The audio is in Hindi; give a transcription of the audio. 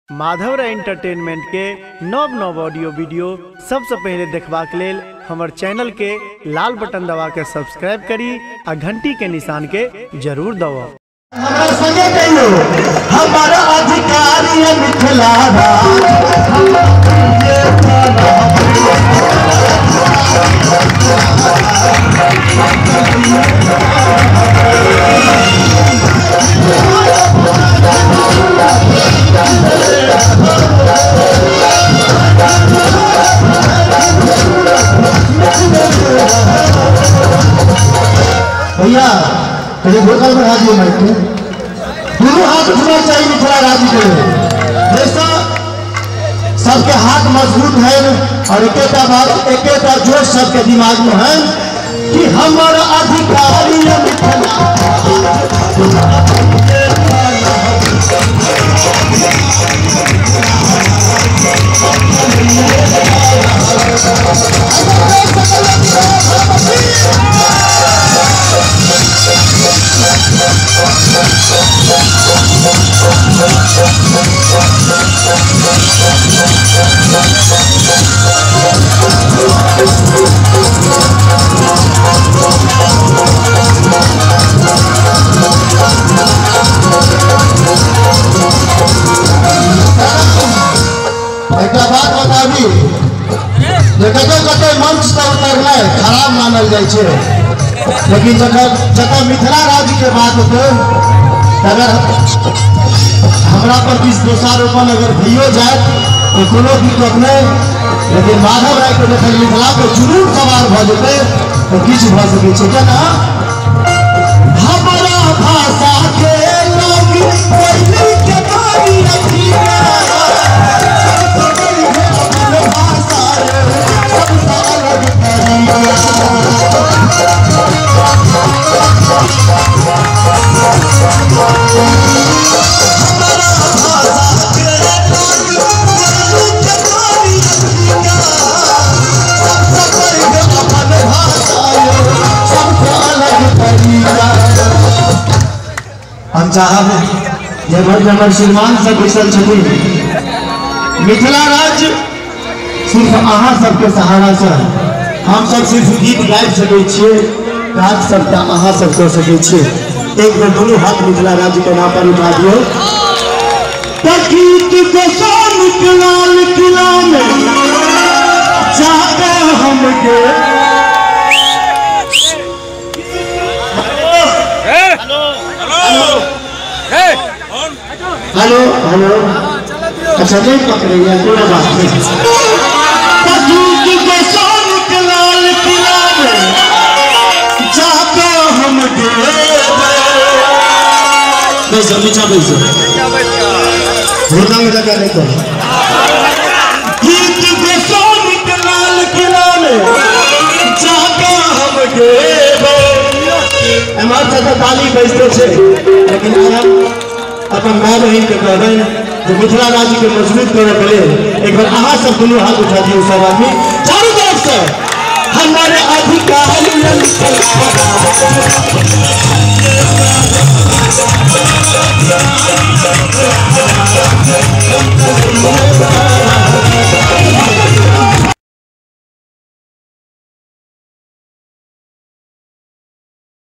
माधव एंटरटेनमेंट के नव ऑडियो वीडियो सबसे पहले देखबाक लेल हमर चैनल के लाल बटन दबा के सब्सक्राइब करी आ घंटी के निशान के जरूर दबाओ। हमारा अधिकारी मिथिला भैया भोकल बढ़ा दिए माइक में दोनों हाथ उठना चाहिए मिथिला राज्य के जैसा सबके हाथ मजबूत है और एक बात जोश सबके दिमाग में है कि हमारा अधिकारी मंच पर उतरना खराब मानल जाए, लेकिन जब मिथिला राज्य के बात होते अगर हमरा पर किस दोषारोपण अगर भइयो जाए तो कोनो दिक्कत नहीं, लेकिन माधव राय के जब मिथिला पर जुनून सवार भ जेते तो किछ भ सके छै ना। हमारा भाषा के लोग पहली के बारी रखिया हम चाहब जब श्रीमान सब बैसल छथिन मिथिला राज्य सिर्फ अहाँ सबके सहारा से हम सब सिर्फ गीत गाबि सकै छियै, काज सबटा अहाँ सब कर सकै छियै। एक बेर दोनों हाथ मिथिला राज्य के नाम पर उठा दियो। गीत को सोन के लाल किला में जाके हमके हेलो हेलो अच्छा नहीं पकड़ेगा कोई बात नहीं। के सोन के लाल किला में जाके हम बैसो नीचा बैसो होता में जगह नहीं कर गीत के सोन के लाल किला में जाके हम हमारे साथ ताली बजते छे, लेकिन हम अपन माँ बहन के कहबन जो मिथिला राज्य के मजबूत करे पड़े एक बार अहाँ सब दोनों हाथ उठा दिए सब आदमी चारों तरफ से हमारे अधिकारी